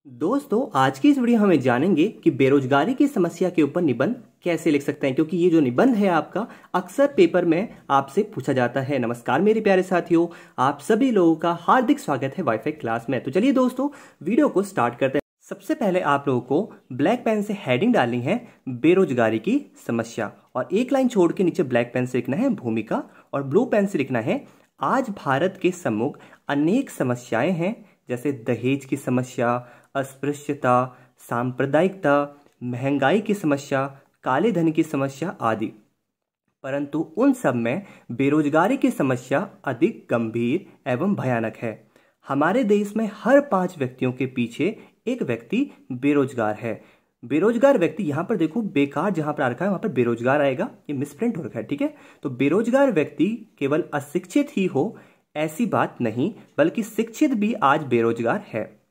दोस्तों, आज की इस वीडियो हमें जानेंगे कि बेरोजगारी की समस्या के ऊपर निबंध कैसे लिख सकते हैं, क्योंकि ये जो निबंध है आपका अक्सर पेपर में आपसे पूछा जाता है। नमस्कार मेरे प्यारे साथियों, आप सभी लोगों का हार्दिक स्वागत है वाईफाई क्लास में। तो चलिए दोस्तों, वीडियो को स्टार्ट करते हैं। सबसे पहले आप लोगों को ब्लैक पेन से हेडिंग डालनी है बेरोजगारी की समस्या, और एक लाइन छोड़ के नीचे ब्लैक पेन से लिखना है भूमिका, और ब्लू पेन से लिखना है आज भारत के सम्मुख अनेक समस्याएं हैं, जैसे दहेज की समस्या, अस्पृश्यता, सांप्रदायिकता, महंगाई की समस्या, काले धन की समस्या आदि। परंतु उन सब में बेरोजगारी की समस्या अधिक गंभीर एवं भयानक है। हमारे देश में हर 5 व्यक्तियों के पीछे एक व्यक्ति बेरोजगार है। बेरोजगार व्यक्ति, यहां पर देखो बेकार जहां पर आ रखा है वहां पर बेरोजगार आएगा, ये मिसप्रिंट हो रखा है, ठीक है। तो बेरोजगार व्यक्ति केवल अशिक्षित ही हो ऐसी बात नहीं, बल्कि शिक्षित भी आज बेरोजगार है।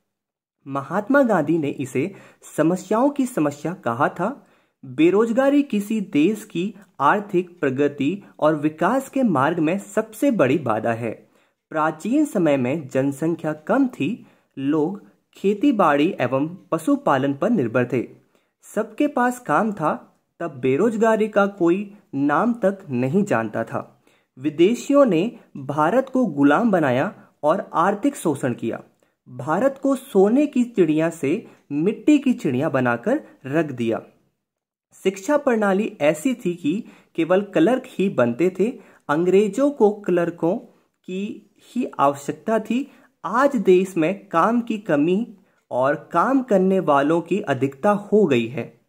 महात्मा गांधी ने इसे समस्याओं की समस्या कहा था। बेरोजगारी किसी देश की आर्थिक प्रगति और विकास के मार्ग में सबसे बड़ी बाधा है। प्राचीन समय में जनसंख्या कम थी, लोग खेती बाड़ी एवं पशुपालन पर निर्भर थे, सबके पास काम था, तब बेरोजगारी का कोई नाम तक नहीं जानता था। विदेशियों ने भारत को गुलाम बनाया और आर्थिक शोषण किया। भारत को सोने की चिड़िया से मिट्टी की चिड़िया बनाकर रख दिया। शिक्षा प्रणाली ऐसी थी कि केवल क्लर्क ही बनते थे। अंग्रेजों को क्लर्कों की ही आवश्यकता थी। आज देश में काम की कमी और काम करने वालों की अधिकता हो गई है।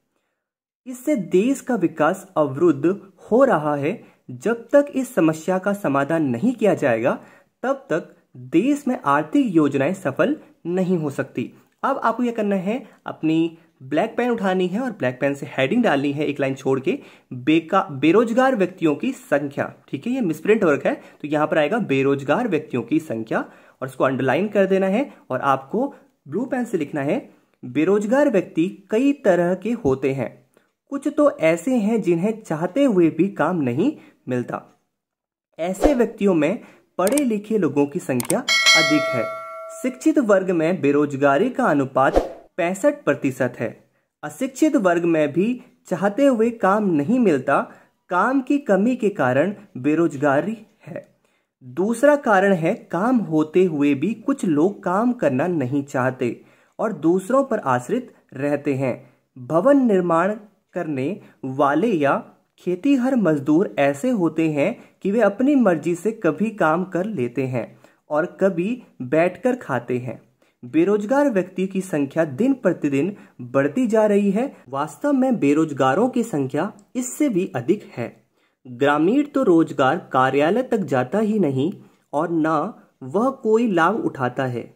इससे देश का विकास अवरुद्ध हो रहा है। जब तक इस समस्या का समाधान नहीं किया जाएगा, तब तक देश में आर्थिक योजनाएं सफल नहीं हो सकती। अब आपको यह करना है, अपनी ब्लैक पेन उठानी है और ब्लैक पेन से हेडिंग डालनी है एक लाइन छोड़ के बेरोजगार व्यक्तियों की संख्या, ठीक है। ये मिसप्रिंट हो रखा है, तो यहां पर आएगा बेरोजगार व्यक्तियों की संख्या, और इसको अंडरलाइन कर देना है। और आपको ब्लू पेन से लिखना है बेरोजगार व्यक्ति कई तरह के होते हैं, कुछ तो ऐसे हैं जिन्हें चाहते हुए भी काम नहीं मिलता। ऐसे व्यक्तियों में पढ़े लिखे लोगों की संख्या अधिक है। शिक्षित वर्ग में बेरोजगारी का अनुपात 65% है। अशिक्षित वर्ग में भी चाहते हुए काम नहीं मिलता। काम की कमी के कारण बेरोजगारी है। दूसरा कारण है काम होते हुए भी कुछ लोग काम करना नहीं चाहते और दूसरों पर आश्रित रहते हैं। भवन निर्माण करने वाले या खेतीहर मजदूर ऐसे होते हैं कि वे अपनी मर्जी से कभी काम कर लेते हैं और कभी बैठकर खाते हैं। बेरोजगार व्यक्ति की संख्या दिन प्रतिदिन बढ़ती जा रही है। वास्तव में बेरोजगारों की संख्या इससे भी अधिक है। ग्रामीण तो रोजगार कार्यालय तक जाता ही नहीं और न वह कोई लाभ उठाता है।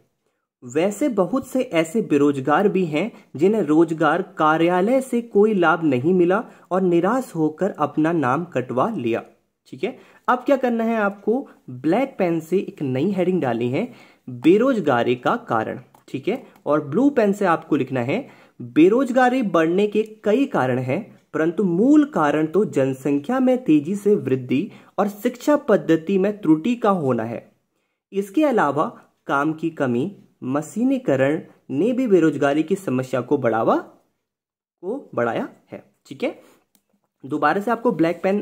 वैसे बहुत से ऐसे बेरोजगार भी हैं जिन्हें रोजगार कार्यालय से कोई लाभ नहीं मिला और निराश होकर अपना नाम कटवा लिया, ठीक है। अब क्या करना है, आपको ब्लैक पेन से एक नई हेडिंग डालनी है बेरोजगारी का कारण, ठीक है। और ब्लू पेन से आपको लिखना है बेरोजगारी बढ़ने के कई कारण हैं, परंतु मूल कारण तो जनसंख्या में तेजी से वृद्धि और शिक्षा पद्धति में त्रुटि का होना है। इसके अलावा काम की कमी, मशीनीकरण ने भी बेरोजगारी की समस्या को बढ़ाया है, ठीक है। दोबारा से आपको ब्लैक पेन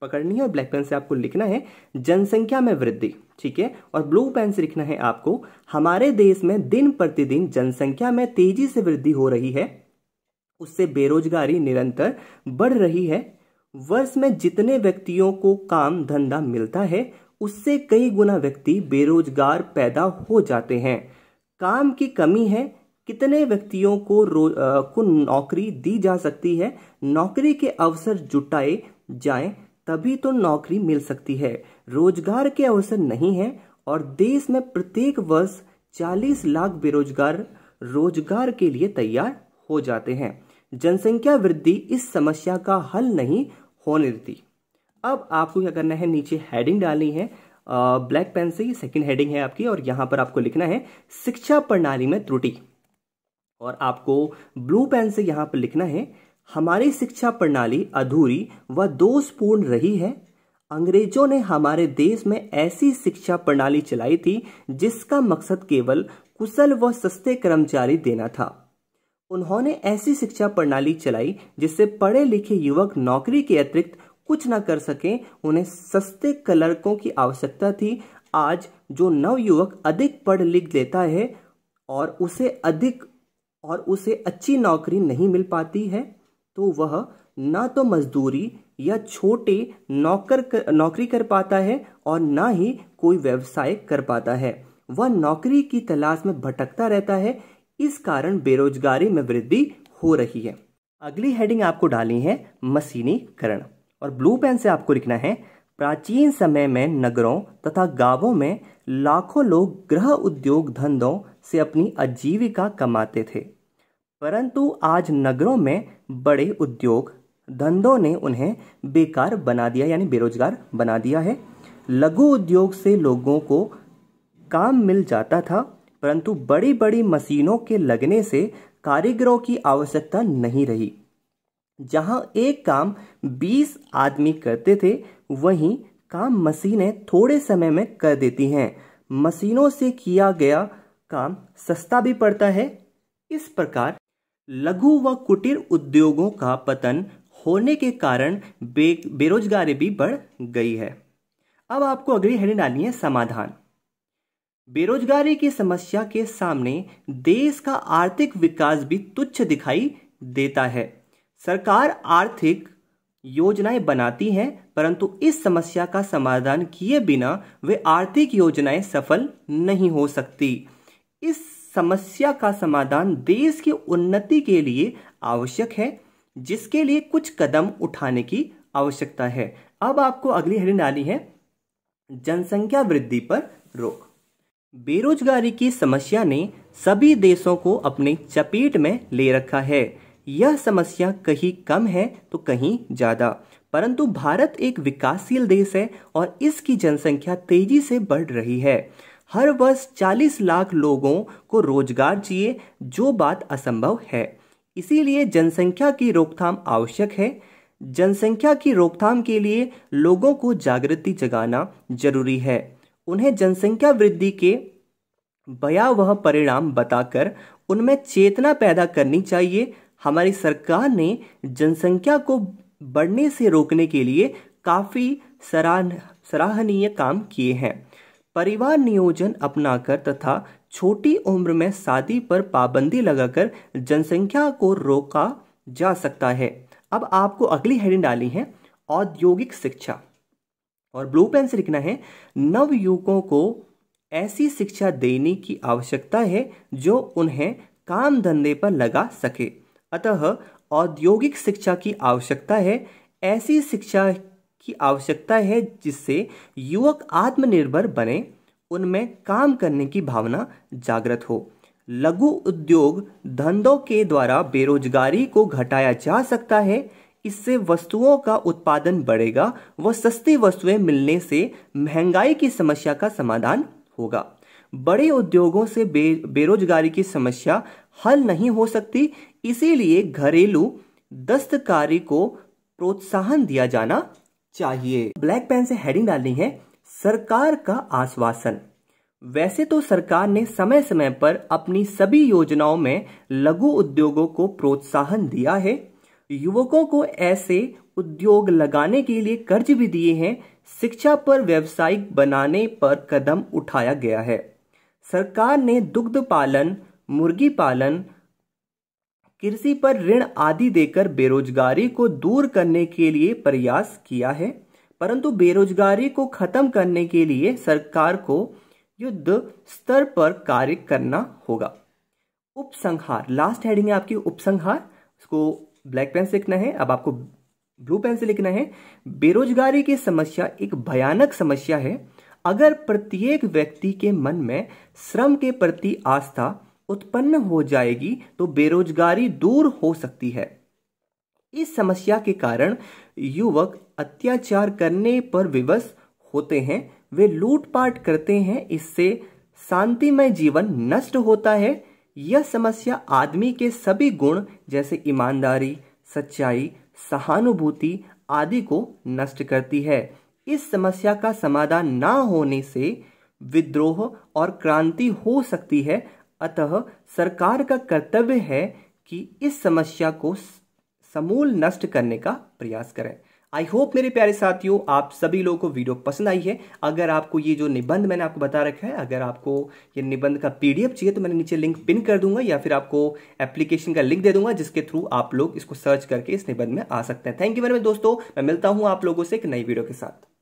पकड़नी है और ब्लैक पेन से आपको लिखना है जनसंख्या में वृद्धि, ठीक है। और ब्लू पेन से लिखना है आपको हमारे देश में दिन प्रतिदिन जनसंख्या में तेजी से वृद्धि हो रही है, उससे बेरोजगारी निरंतर बढ़ रही है। वर्ष में जितने व्यक्तियों को काम धंधा मिलता है, उससे कई गुना व्यक्ति बेरोजगार पैदा हो जाते हैं। काम की कमी है। कितने व्यक्तियों को नौकरी दी जा सकती है। नौकरी के अवसर जुटाए जाएं तभी तो नौकरी मिल सकती है। रोजगार के अवसर नहीं है और देश में प्रत्येक वर्ष 40 लाख बेरोजगार रोजगार के लिए तैयार हो जाते हैं। जनसंख्या वृद्धि इस समस्या का हल नहीं होने देती। अब आपको क्या करना है, नीचे हेडिंग डालनी है ब्लैक पेन से, ये सेकंड हेडिंग है आपकी, और यहां पर आपको लिखना है शिक्षा प्रणाली में त्रुटि। और आपको ब्लू पेन से यहां पर लिखना है हमारी शिक्षा प्रणाली अधूरी व दोषपूर्ण रही है। अंग्रेजों ने हमारे देश में ऐसी शिक्षा प्रणाली चलाई थी जिसका मकसद केवल कुशल व सस्ते कर्मचारी देना था। उन्होंने ऐसी शिक्षा प्रणाली चलाई जिससे पढ़े लिखे युवक नौकरी के अतिरिक्त कुछ न कर सकें। उन्हें सस्ते क्लर्कों की आवश्यकता थी। आज जो नवयुवक अधिक पढ़ लिख लेता है और उसे अच्छी नौकरी नहीं मिल पाती है, तो वह ना तो मजदूरी या छोटे नौकरी कर पाता है और ना ही कोई व्यवसाय कर पाता है। वह नौकरी की तलाश में भटकता रहता है। इस कारण बेरोजगारी में वृद्धि हो रही है। अगली हेडिंग आपको डालनी है मशीनीकरण, और ब्लू पेन से आपको लिखना है, प्राचीन समय में नगरों तथा गांवों में लाखों लोग गृह उद्योग धंधों से अपनी आजीविका कमाते थे, परंतु आज नगरों में बड़े उद्योग धंधों ने उन्हें बेकार बना दिया, यानी बेरोजगार बना दिया है। लघु उद्योग से लोगों को काम मिल जाता था, परंतु बड़ी बड़ी मशीनों के लगने से कारीगरों की आवश्यकता नहीं रही। जहां एक काम 20 आदमी करते थे, वहीं काम मशीनें थोड़े समय में कर देती हैं। मशीनों से किया गया काम सस्ता भी पड़ता है। इस प्रकार लघु व कुटीर उद्योगों का पतन होने के कारण बेरोजगारी भी बढ़ गई है। अब आपको अगली हेडिंग डालनी है समाधान। बेरोजगारी की समस्या के सामने देश का आर्थिक विकास भी तुच्छ दिखाई देता है। सरकार आर्थिक योजनाएं बनाती है, परंतु इस समस्या का समाधान किए बिना वे आर्थिक योजनाएं सफल नहीं हो सकती। इस समस्या का समाधान देश की उन्नति के लिए आवश्यक है, जिसके लिए कुछ कदम उठाने की आवश्यकता है। अब आपको अगली हेडिंग डालनी है जनसंख्या वृद्धि पर रोक। बेरोजगारी की समस्या ने सभी देशों को अपने चपेट में ले रखा है। यह समस्या कहीं कम है तो कहीं ज्यादा, परंतु भारत एक विकासशील देश है और इसकी जनसंख्या तेजी से बढ़ रही है। हर वर्ष 40 लाख लोगों को रोजगार चाहिए, जो बात असंभव है। इसीलिए जनसंख्या की रोकथाम आवश्यक है। जनसंख्या की रोकथाम के लिए लोगों को जागृति जगाना जरूरी है। उन्हें जनसंख्या वृद्धि के भयावह परिणाम बताकर उनमें चेतना पैदा करनी चाहिए। हमारी सरकार ने जनसंख्या को बढ़ने से रोकने के लिए काफी सराहनीय काम किए हैं। परिवार नियोजन अपनाकर तथा छोटी उम्र में शादी पर पाबंदी लगाकर जनसंख्या को रोका जा सकता है। अब आपको अगली हेडिंग डाली है औद्योगिक शिक्षा, और ब्लू पेन से लिखना है, नवयुवकों को ऐसी शिक्षा देने की आवश्यकता है जो उन्हें काम धंधे पर लगा सके। अतः औद्योगिक शिक्षा की आवश्यकता है। ऐसी शिक्षा की आवश्यकता है जिससे युवक आत्मनिर्भर बने, उनमें काम करने की भावना जागृत हो। लघु उद्योग धंधों के द्वारा बेरोजगारी को घटाया जा सकता है। इससे वस्तुओं का उत्पादन बढ़ेगा व सस्ती वस्तुएं मिलने से महंगाई की समस्या का समाधान होगा। बड़े उद्योगों से बेरोजगारी की समस्या हल नहीं हो सकती, इसीलिए घरेलू दस्तकारी को प्रोत्साहन दिया जाना चाहिए। ब्लैक पेन से हेडिंग डालनी है सरकार का आश्वासन। वैसे तो सरकार ने समय समय पर अपनी सभी योजनाओं में लघु उद्योगों को प्रोत्साहन दिया है। युवकों को ऐसे उद्योग लगाने के लिए कर्ज भी दिए हैं। शिक्षा पर व्यावसायिक बनाने पर कदम उठाया गया है। सरकार ने दुग्ध पालन, मुर्गी पालन, कृषि पर ऋण आदि देकर बेरोजगारी को दूर करने के लिए प्रयास किया है, परंतु बेरोजगारी को खत्म करने के लिए सरकार को युद्ध स्तर पर कार्य करना होगा। उपसंहार, लास्ट हेडिंग है आपकी उपसंहार, इसको ब्लैक पेन से लिखना है। अब आपको ब्लू पेन से लिखना है, बेरोजगारी की समस्या एक भयानक समस्या है। अगर प्रत्येक व्यक्ति के मन में श्रम के प्रति आस्था उत्पन्न हो जाएगी तो बेरोजगारी दूर हो सकती है। इस समस्या के कारण युवक अत्याचार करने पर विवश होते हैं, वे लूटपाट करते हैं, इससे शांतिमय जीवन नष्ट होता है। यह समस्या आदमी के सभी गुण जैसे ईमानदारी, सच्चाई, सहानुभूति आदि को नष्ट करती है। इस समस्या का समाधान ना होने से विद्रोह और क्रांति हो सकती है। अतः सरकार का कर्तव्य है कि इस समस्या को समूल नष्ट करने का प्रयास करें। आई होप मेरे प्यारे साथियों आप सभी लोगों को वीडियो पसंद आई है। अगर आपको ये जो निबंध मैंने आपको बता रखा है, अगर आपको ये निबंध का पीडीएफ चाहिए तो मैंने नीचे लिंक पिन कर दूंगा या फिर आपको एप्लीकेशन का लिंक दे दूंगा जिसके थ्रू आप लोग इसको सर्च करके इस निबंध में आ सकते हैं। थैंक यू वेरी मच दोस्तों, मैं मिलता हूं आप लोगों से एक नई वीडियो के साथ।